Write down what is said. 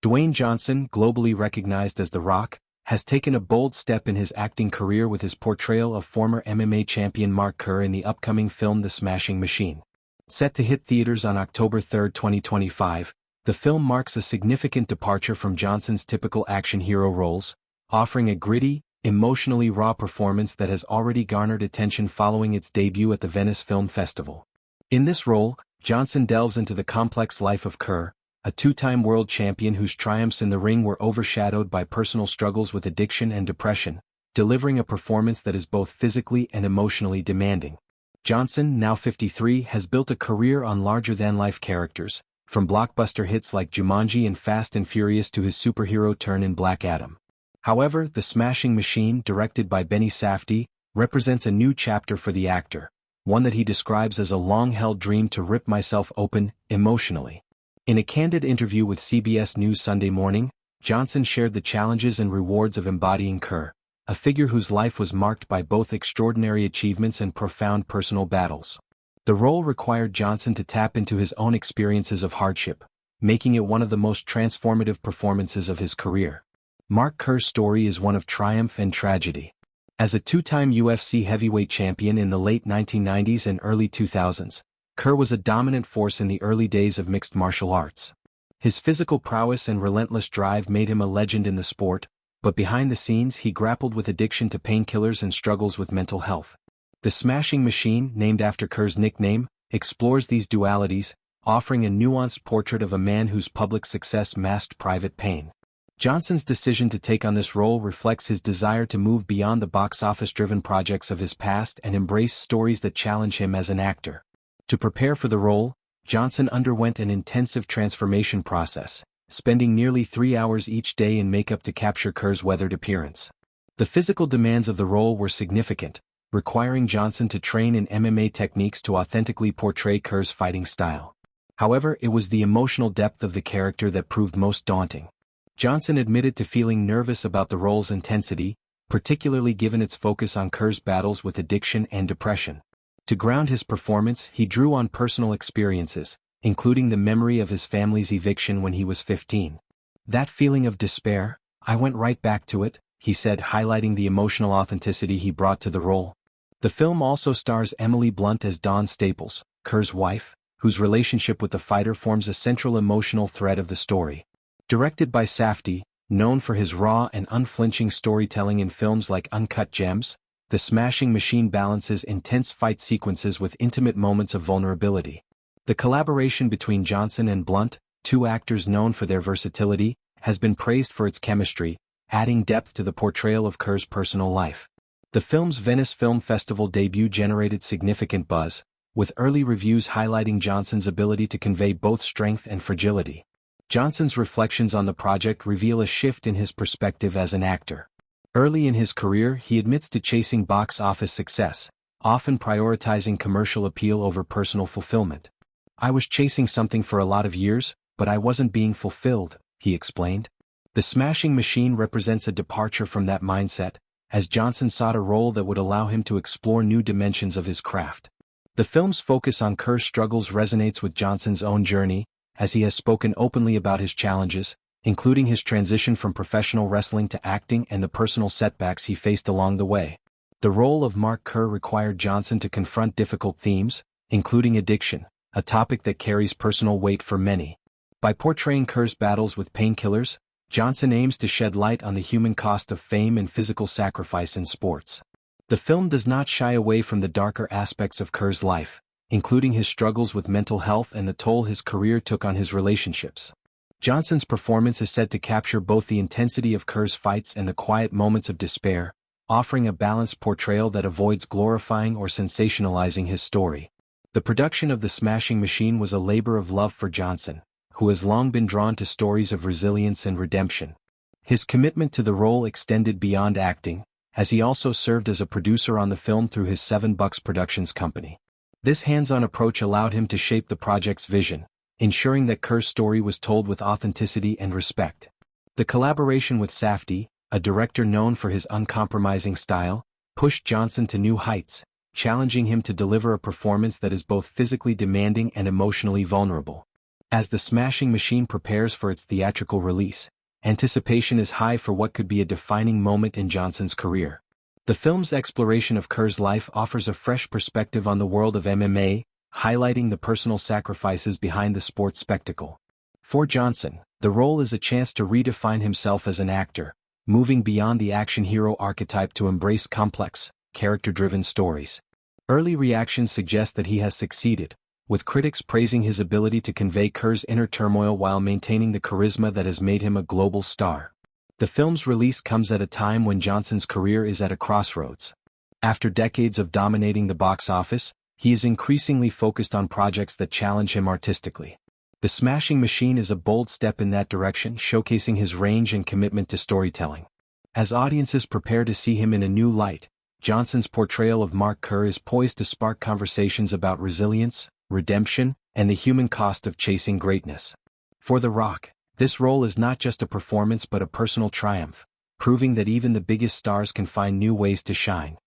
Dwayne Johnson, globally recognized as The Rock, has taken a bold step in his acting career with his portrayal of former MMA champion Mark Kerr in the upcoming film The Smashing Machine. Set to hit theaters on October 3, 2025, the film marks a significant departure from Johnson's typical action hero roles, offering a gritty, emotionally raw performance that has already garnered attention following its debut at the Venice Film Festival. In this role, Johnson delves into the complex life of Kerr, a two-time world champion whose triumphs in the ring were overshadowed by personal struggles with addiction and depression, delivering a performance that is both physically and emotionally demanding. Johnson, now 53, has built a career on larger-than-life characters, from blockbuster hits like Jumanji and Fast and Furious to his superhero turn in Black Adam. However, The Smashing Machine, directed by Benny Safdie, represents a new chapter for the actor, one that he describes as a long-held dream to rip myself open, emotionally. In a candid interview with CBS News Sunday Morning, Johnson shared the challenges and rewards of embodying Kerr, a figure whose life was marked by both extraordinary achievements and profound personal battles. The role required Johnson to tap into his own experiences of hardship, making it one of the most transformative performances of his career. Mark Kerr's story is one of triumph and tragedy. As a two-time UFC heavyweight champion in the late 1990s and early 2000s, Kerr was a dominant force in the early days of mixed martial arts. His physical prowess and relentless drive made him a legend in the sport, but behind the scenes he grappled with addiction to painkillers and struggles with mental health. The Smashing Machine, named after Kerr's nickname, explores these dualities, offering a nuanced portrait of a man whose public success masked private pain. Johnson's decision to take on this role reflects his desire to move beyond the box office-driven projects of his past and embrace stories that challenge him as an actor. To prepare for the role, Johnson underwent an intensive transformation process, spending nearly 3 hours each day in makeup to capture Kerr's weathered appearance. The physical demands of the role were significant, requiring Johnson to train in MMA techniques to authentically portray Kerr's fighting style. However, it was the emotional depth of the character that proved most daunting. Johnson admitted to feeling nervous about the role's intensity, particularly given its focus on Kerr's battles with addiction and depression. To ground his performance, he drew on personal experiences, including the memory of his family's eviction when he was 15. "That feeling of despair, I went right back to it," he said, highlighting the emotional authenticity he brought to the role. The film also stars Emily Blunt as Dawn Staples, Kerr's wife, whose relationship with the fighter forms a central emotional thread of the story. Directed by Safdie, known for his raw and unflinching storytelling in films like Uncut Gems, The Smashing Machine balances intense fight sequences with intimate moments of vulnerability. The collaboration between Johnson and Blunt, two actors known for their versatility, has been praised for its chemistry, adding depth to the portrayal of Kerr's personal life. The film's Venice Film Festival debut generated significant buzz, with early reviews highlighting Johnson's ability to convey both strength and fragility. Johnson's reflections on the project reveal a shift in his perspective as an actor. Early in his career, he admits to chasing box office success, often prioritizing commercial appeal over personal fulfillment. "I was chasing something for a lot of years, but I wasn't being fulfilled," he explained. The Smashing Machine represents a departure from that mindset, as Johnson sought a role that would allow him to explore new dimensions of his craft. The film's focus on Kerr's struggles resonates with Johnson's own journey, as he has spoken openly about his challenges, including his transition from professional wrestling to acting and the personal setbacks he faced along the way. The role of Mark Kerr required Johnson to confront difficult themes, including addiction, a topic that carries personal weight for many. By portraying Kerr's battles with painkillers, Johnson aims to shed light on the human cost of fame and physical sacrifice in sports. The film does not shy away from the darker aspects of Kerr's life, including his struggles with mental health and the toll his career took on his relationships. Johnson's performance is said to capture both the intensity of Kerr's fights and the quiet moments of despair, offering a balanced portrayal that avoids glorifying or sensationalizing his story. The production of The Smashing Machine was a labor of love for Johnson, who has long been drawn to stories of resilience and redemption. His commitment to the role extended beyond acting, as he also served as a producer on the film through his 7 Bucks Productions company. This hands-on approach allowed him to shape the project's vision, ensuring that Kerr's story was told with authenticity and respect. The collaboration with Safdie, a director known for his uncompromising style, pushed Johnson to new heights, challenging him to deliver a performance that is both physically demanding and emotionally vulnerable. As The Smashing Machine prepares for its theatrical release, anticipation is high for what could be a defining moment in Johnson's career. The film's exploration of Kerr's life offers a fresh perspective on the world of MMA, highlighting the personal sacrifices behind the sports spectacle. For Johnson, the role is a chance to redefine himself as an actor, moving beyond the action hero archetype to embrace complex, character-driven stories. Early reactions suggest that he has succeeded, with critics praising his ability to convey Kerr's inner turmoil while maintaining the charisma that has made him a global star. The film's release comes at a time when Johnson's career is at a crossroads. After decades of dominating the box office, he is increasingly focused on projects that challenge him artistically. The Smashing Machine is a bold step in that direction, showcasing his range and commitment to storytelling. As audiences prepare to see him in a new light, Johnson's portrayal of Mark Kerr is poised to spark conversations about resilience, redemption, and the human cost of chasing greatness. For The Rock, this role is not just a performance but a personal triumph, proving that even the biggest stars can find new ways to shine.